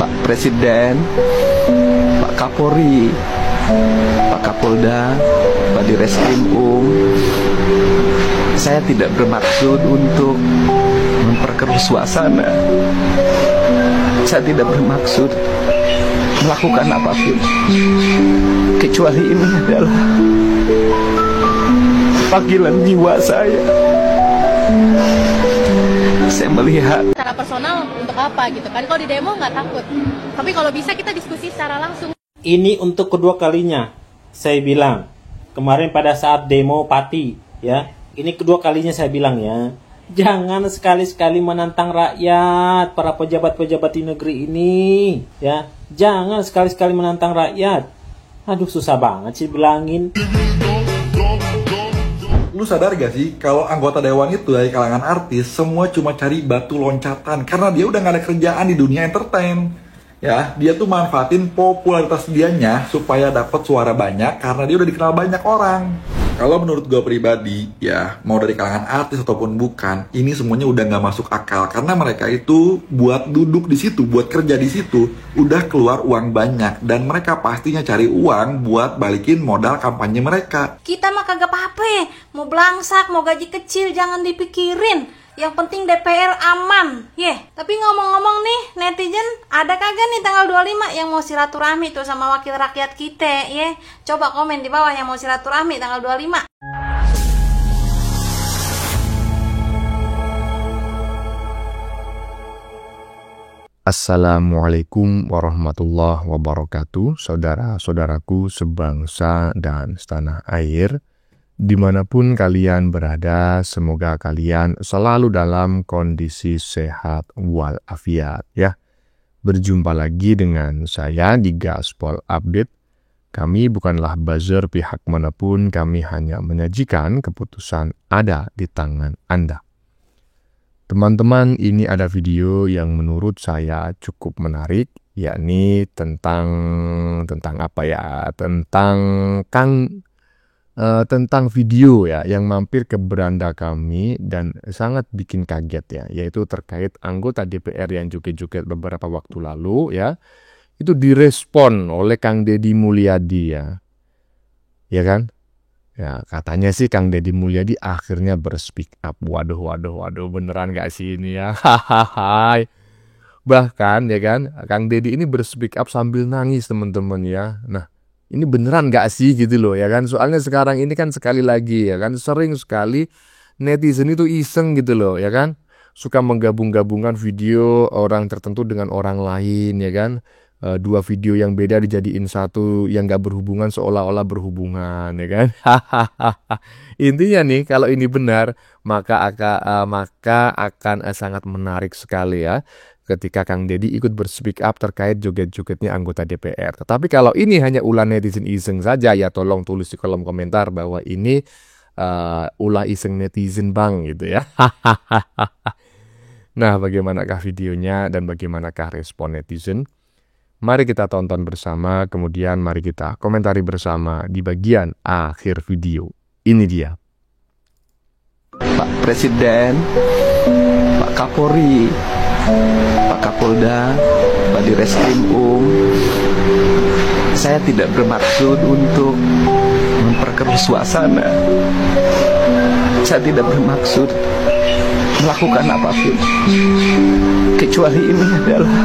Pak Presiden, Pak Kapolri, Pak Kapolda, Pak Direskrimum, saya tidak bermaksud untuk memperkeruh suasana. Saya tidak bermaksud melakukan apapun, kecuali ini adalah panggilan jiwa saya. Saya melihat secara personal untuk apa gitu kan, kalau di demo nggak takut, tapi kalau bisa kita diskusi secara langsung. Ini untuk kedua kalinya saya bilang, kemarin pada saat demo Pati ya, ini kedua kalinya saya bilang ya, jangan sekali-sekali menantang rakyat, para pejabat-pejabat di negeri ini ya, jangan sekali-sekali menantang rakyat. Aduh, susah banget sih bilangin. Lu sadar gak sih kalau anggota dewan itu dari kalangan artis semua cuma cari batu loncatan karena dia udah gak ada kerjaan di dunia entertain. Ya, dia tuh manfaatin popularitas dianya supaya dapat suara banyak karena dia udah dikenal banyak orang. Kalau menurut gue pribadi, ya mau dari kalangan artis ataupun bukan, ini semuanya udah gak masuk akal karena mereka itu buat duduk di situ, buat kerja di situ, udah keluar uang banyak dan mereka pastinya cari uang buat balikin modal kampanye mereka. Kita mah kagak apa-apa, mau belangsak, mau gaji kecil jangan dipikirin. Yang penting DPR aman, Tapi ngomong-ngomong nih, netizen, ada kagak nih tanggal 25 yang mau silaturahmi tuh sama wakil rakyat kita, Coba komen di bawah yang mau silaturahmi tanggal 25. Assalamualaikum warahmatullahi wabarakatuh, saudara-saudaraku sebangsa dan setanah air. Dimanapun kalian berada, semoga kalian selalu dalam kondisi sehat walafiat ya. Berjumpa lagi dengan saya di Gaspol Update. Kami bukanlah buzzer pihak manapun, kami hanya menyajikan keputusan ada di tangan Anda. Teman-teman, ini ada video yang menurut saya cukup menarik, yakni tentang apa ya? Tentang video ya yang mampir ke beranda kami dan sangat bikin kaget ya, yaitu terkait anggota DPR yang joget-joget beberapa waktu lalu ya, itu direspon oleh Kang Deddy Mulyadi ya kan ya, katanya sih Kang Deddy Mulyadi akhirnya berspeak up. Waduh, beneran gak sih ini ya? Bahkan ya kan, Kang Deddy ini berspeak up sambil nangis teman-teman ya. Nah, ini beneran gak sih gitu loh ya kan. Soalnya sekarang ini kan sekali lagi ya kan, sering sekali netizen itu iseng gitu loh ya kan, suka menggabung-gabungkan video orang tertentu dengan orang lain ya kan. Dua video yang beda dijadiin satu yang gak berhubungan seolah-olah berhubungan ya kan. Intinya nih, kalau ini benar maka akan sangat menarik sekali ya ketika Kang Deddy ikut berspeak up terkait joget-jogetnya anggota DPR. Tetapi kalau ini hanya ulah netizen iseng saja, ya tolong tulis di kolom komentar bahwa ini ulah iseng netizen bang gitu ya. Nah, bagaimanakah videonya dan bagaimanakah respon netizen? Mari kita tonton bersama, kemudian mari kita komentari bersama di bagian akhir video. Ini dia. Pak Presiden, Pak Kapolri, Pak Kapolda, Pak Direskrimum, saya tidak bermaksud untuk memperkeruh suasana. Saya tidak bermaksud melakukan apapun, kecuali ini adalah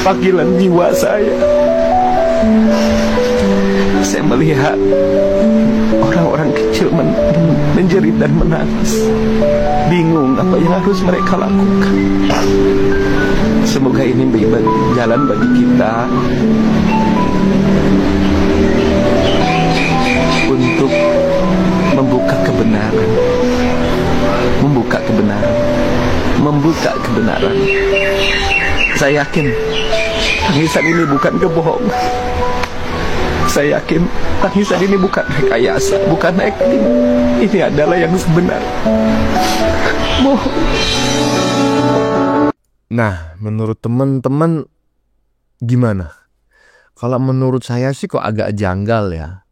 panggilan jiwa saya. Saya melihat orang-orang kecil menjerit dan menangis, bingung apa yang harus mereka lakukan. Semoga ini jalan bagi kita untuk membuka kebenaran, Saya yakin tangisan ini bukan kebohongan. Saya yakin tangisan ini bukan rekayasa, bukan acting. Ini adalah yang sebenarnya. Nah, menurut teman-teman gimana? Kalau menurut saya sih kok agak janggal ya.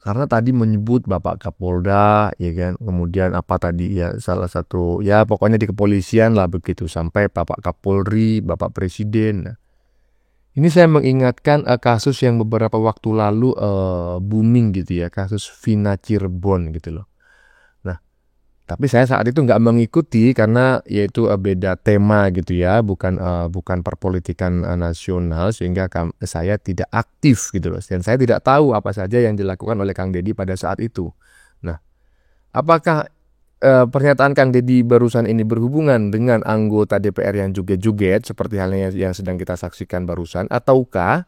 Karena tadi menyebut Bapak Kapolda, ya kan, kemudian apa tadi ya salah satu ya pokoknya di kepolisian lah begitu sampai Bapak Kapolri, Bapak Presiden. Nah, ini saya mengingatkan kasus yang beberapa waktu lalu booming gitu ya, kasus Vina Cirebon gitu loh. Nah, tapi saya saat itu nggak mengikuti karena yaitu beda tema gitu ya, bukan perpolitikan nasional sehingga saya tidak aktif gitu loh. Dan saya tidak tahu apa saja yang dilakukan oleh Kang Deddy pada saat itu. Nah, apakah pernyataan Kang Deddy barusan ini berhubungan dengan anggota DPR yang joget-joget seperti halnya yang sedang kita saksikan barusan, ataukah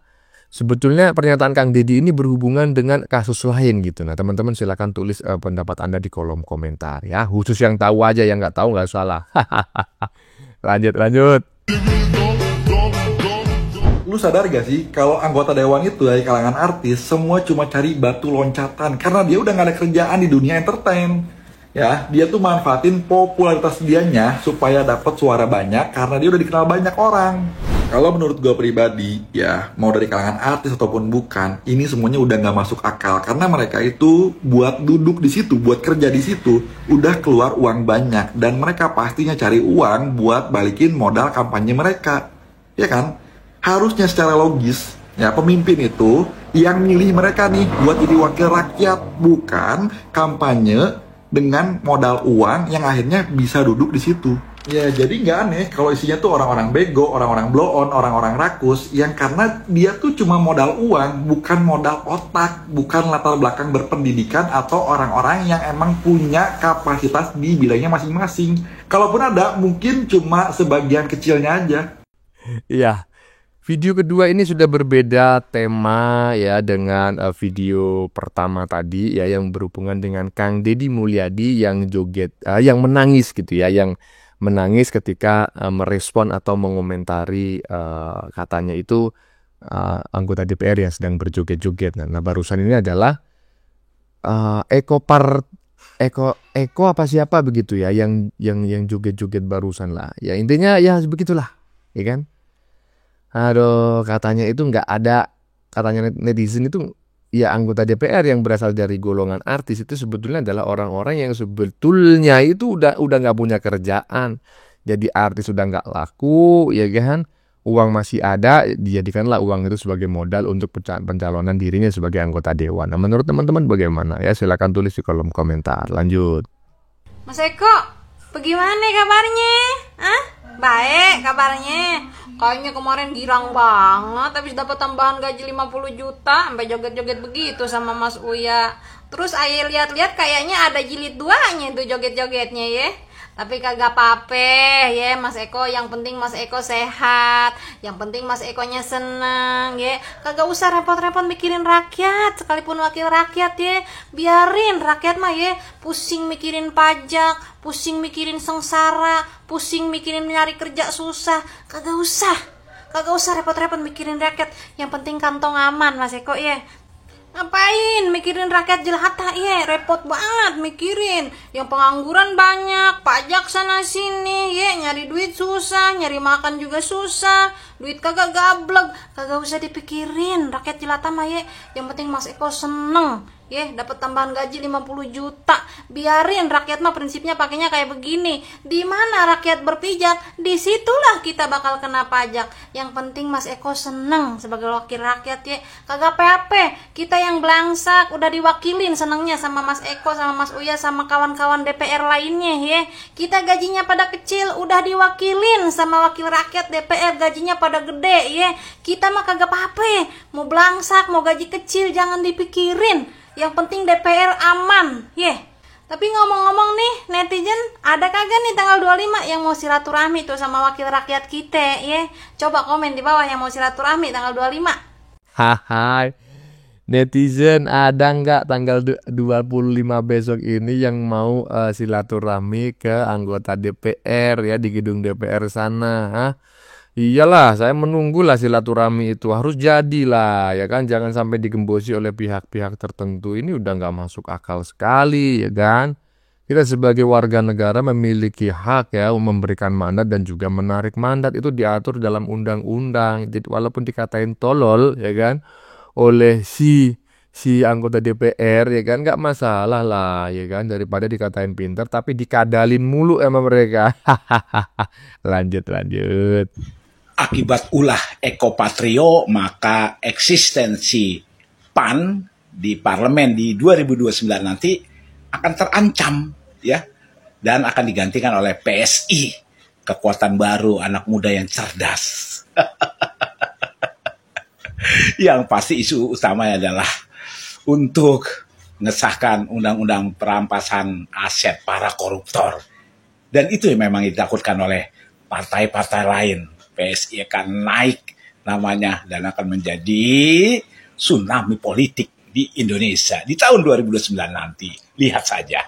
sebetulnya pernyataan Kang Deddy ini berhubungan dengan kasus lain gitu. Nah, teman-teman silakan tulis pendapat Anda di kolom komentar ya. Khusus yang tahu aja, yang nggak tahu nggak salah. Lanjut. Lu sadar gak sih kalau anggota dewan itu dari kalangan artis semua cuma cari batu loncatan karena dia udah gak ada kerjaan di dunia entertain. Ya, dia tuh manfaatin popularitas dianya supaya dapat suara banyak karena dia udah dikenal banyak orang. Kalau menurut gue pribadi, ya mau dari kalangan artis ataupun bukan, ini semuanya udah nggak masuk akal karena mereka itu buat duduk di situ, buat kerja di situ, udah keluar uang banyak dan mereka pastinya cari uang buat balikin modal kampanye mereka, ya kan? Harusnya secara logis, ya pemimpin itu yang milih mereka nih buat jadi wakil rakyat, bukan kampanye dengan modal uang yang akhirnya bisa duduk di situ. Ya jadi nggak aneh kalau isinya tuh orang-orang bego, orang-orang blow on, orang-orang rakus yang karena dia tuh cuma modal uang, bukan modal otak, bukan latar belakang berpendidikan atau orang-orang yang emang punya kapasitas di bidangnya masing-masing. Kalaupun ada, mungkin cuma sebagian kecilnya aja. Iya. Video kedua ini sudah berbeda tema ya dengan video pertama tadi ya yang berhubungan dengan Kang Deddy Mulyadi yang joget, yang menangis gitu ya, yang menangis ketika merespon atau mengomentari katanya itu anggota DPR yang sedang berjoget-joget. Nah, barusan ini adalah Eko apa siapa begitu ya yang joget-joget barusan lah. Ya intinya ya begitulah, ya kan? Aduh, katanya itu nggak ada, katanya netizen itu ya anggota DPR yang berasal dari golongan artis itu sebetulnya adalah orang-orang yang sebetulnya itu udah nggak punya kerjaan, jadi artis udah nggak laku, ya kan? Uang masih ada, dijadikanlah uang itu sebagai modal untuk pencalonan dirinya sebagai anggota dewan. Nah, menurut teman-teman bagaimana? Ya silakan tulis di kolom komentar. Lanjut. Mas Eko, bagaimana kabarnya? Baik kabarnya. Kayaknya kemarin girang banget habis dapat tambahan gaji 50 juta sampai joget-joget begitu sama Mas Uya. Terus Aye lihat-lihat kayaknya ada jilid 2-nya itu joget-jogetnya ya. Tapi kagak apa-apa ya Mas Eko, yang penting Mas Eko sehat, yang penting Mas Ekonya seneng ya. Kagak usah repot-repot mikirin rakyat, sekalipun wakil rakyat ya. Biarin rakyat mah ya pusing mikirin pajak, pusing mikirin sengsara, pusing mikirin nyari kerja susah. Kagak usah repot-repot mikirin rakyat, yang penting kantong aman Mas Eko ya. Ngapain mikirin rakyat jelata ya, repot banget mikirin. Yang pengangguran banyak, pajak sana sini ya, nyari duit susah, nyari makan juga susah, duit kagak gablek. Kagak usah dipikirin rakyat jelata mah ya. Yang penting Mas Eko seneng ya, dapat tambahan gaji 50 juta. Biarin rakyat mah prinsipnya pakainya kayak begini. Di mana rakyat berpijak, disitulah kita bakal kena pajak. Yang penting Mas Eko seneng sebagai wakil rakyat ya. Kagak apa-apa, kita yang belangsak udah diwakilin senengnya sama Mas Eko, sama Mas Uya, sama kawan-kawan DPR lainnya ya. Kita gajinya pada kecil udah diwakilin sama wakil rakyat DPR, gajinya pada gede ya. Kita mah kagak apa-apa, mau belangsak, mau gaji kecil jangan dipikirin. Yang penting DPR aman, Tapi ngomong-ngomong nih, netizen, ada kagak nih tanggal 25 yang mau silaturahmi tuh sama wakil rakyat kita, Coba komen di bawah yang mau silaturahmi tanggal 25. Hai, netizen, ada nggak tanggal 25 besok ini yang mau silaturahmi ke anggota DPR ya di gedung DPR sana? Iyalah, saya menunggulah silaturahmi itu harus jadilah, ya kan? Jangan sampai digembosi oleh pihak-pihak tertentu. Ini udah nggak masuk akal sekali, ya kan? Kita sebagai warga negara memiliki hak ya memberikan mandat dan juga menarik mandat, itu diatur dalam undang-undang. Jadi walaupun dikatain tolol, ya kan, oleh si si anggota DPR ya kan, nggak masalah lah ya kan, daripada dikatain pinter tapi dikadalin mulu sama mereka. Lanjut. Akibat ulah ekopatrio, maka eksistensi PAN di parlemen di 2029 nanti akan terancam ya, dan akan digantikan oleh PSI, kekuatan baru anak muda yang cerdas. Yang pasti isu utamanya adalah untuk mengesahkan undang-undang perampasan aset para koruptor. Dan itu yang memang ditakutkan oleh partai-partai lain. PSI akan naik namanya dan akan menjadi tsunami politik di Indonesia di tahun 2029 nanti. Lihat saja.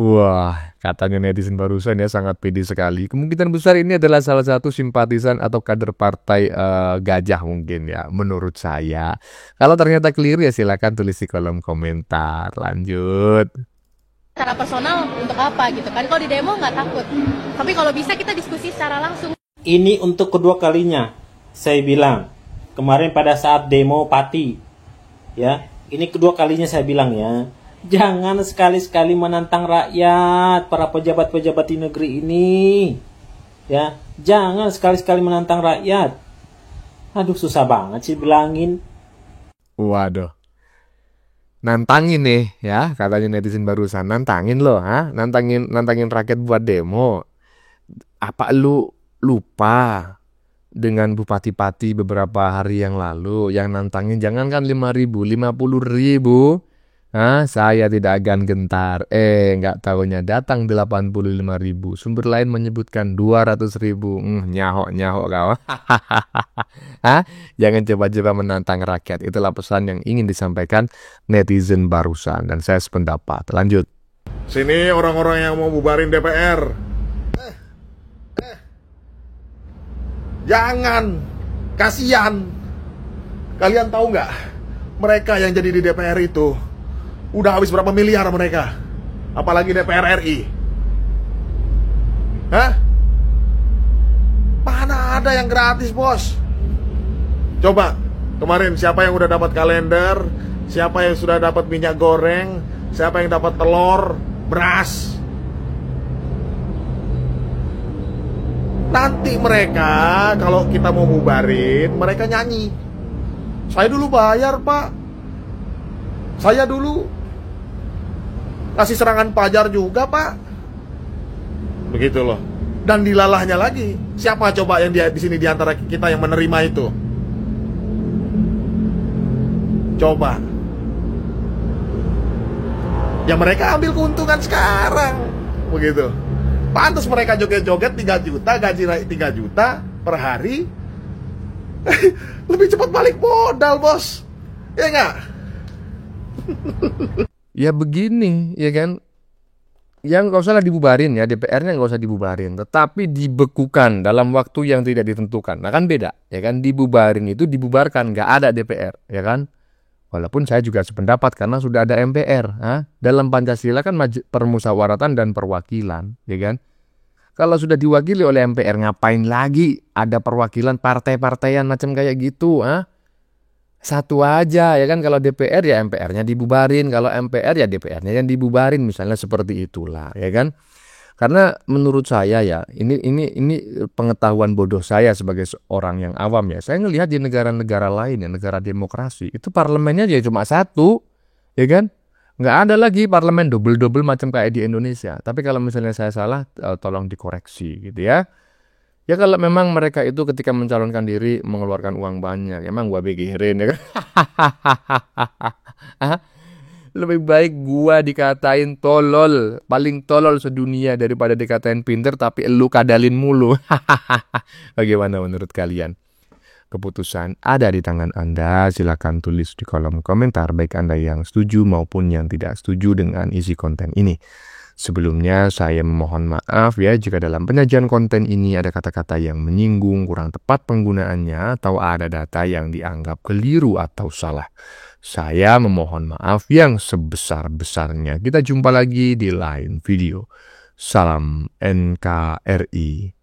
Wah, katanya netizen barusan ya sangat pede sekali. Kemungkinan besar ini adalah salah satu simpatisan atau kader partai Gajah mungkin ya, menurut saya. Kalau ternyata keliru ya silakan tulis di kolom komentar. Lanjut. Secara personal untuk apa gitu kan? Kalau di demo nggak takut. Tapi kalau bisa kita diskusi secara langsung. Ini untuk kedua kalinya saya bilang. Kemarin pada saat demo Pati, ya, ini kedua kalinya saya bilang ya. Jangan sekali-sekali menantang rakyat, para pejabat-pejabat di negeri ini. Ya, jangan sekali-sekali menantang rakyat. Aduh, susah banget sih bilangin. Waduh. Nantangin nih ya, katanya netizen barusan. Nantangin loh, nantangin rakyat buat demo. Apa lu lupa dengan Bupati Pati beberapa hari yang lalu yang nantangin jangankan 5.000, 50.000. Saya tidak akan gentar. Nggak tahunya datang 85.000. Sumber lain menyebutkan 200.000. Nyahok kau. Jangan coba-coba menantang rakyat. Itulah pesan yang ingin disampaikan netizen barusan. Dan saya sependapat. Lanjut. Sini orang-orang yang mau bubarin DPR. Jangan. Kasihan. Kalian tahu nggak? Mereka yang jadi di DPR itu udah habis berapa miliar mereka? Apalagi DPR RI. Mana ada yang gratis, bos? Coba, kemarin siapa yang udah dapat kalender? Siapa yang sudah dapat minyak goreng? Siapa yang dapat telur, beras? Nanti mereka, kalau kita mau bubarin, mereka nyanyi. Saya dulu bayar, Pak. Saya dulu kasih serangan pajar juga, Pak. Begitu loh. Dan dilalahnya lagi. Siapa coba yang di sini di antara kita yang menerima itu? Coba. Ya mereka ambil keuntungan sekarang. Begitu. Pantas mereka joget-joget 3 juta, gaji naik 3 juta per hari. Lebih cepat balik modal, bos. Ya enggak? Ya begini, ya kan? Yang nggak usah lah dibubarin ya, DPR-nya nggak usah dibubarin, tetapi dibekukan dalam waktu yang tidak ditentukan. Nah kan beda, ya kan? Dibubarin itu dibubarkan, nggak ada DPR, ya kan? Walaupun saya juga sependapat karena sudah ada MPR. Dalam Pancasila kan permusyawaratan dan perwakilan, ya kan? Kalau sudah diwakili oleh MPR, ngapain lagi ada perwakilan partai-partaian macam kayak gitu? Satu aja, ya kan? Kalau DPR ya MPR-nya dibubarin, kalau MPR ya DPR-nya yang dibubarin, misalnya seperti itulah, ya kan? Karena menurut saya ya, ini pengetahuan bodoh saya sebagai orang yang awam ya. Saya ngelihat di negara-negara lain ya, negara demokrasi, itu parlemennya ya cuma satu, ya kan? Nggak ada lagi parlemen double-double macam kayak di Indonesia. Tapi kalau misalnya saya salah, tolong dikoreksi gitu ya. Ya kalau memang mereka itu ketika mencalonkan diri mengeluarkan uang banyak, emang gua pikirin ya kan. Lebih baik gua dikatain tolol, paling tolol sedunia daripada dikatain pinter tapi elu kadalin mulu. Bagaimana menurut kalian? Keputusan ada di tangan Anda. Silakan tulis di kolom komentar baik Anda yang setuju maupun yang tidak setuju dengan isi konten ini. Sebelumnya saya memohon maaf ya jika dalam penyajian konten ini ada kata-kata yang menyinggung, kurang tepat penggunaannya, atau ada data yang dianggap keliru atau salah. Saya memohon maaf yang sebesar-besarnya. Kita jumpa lagi di lain video. Salam NKRI.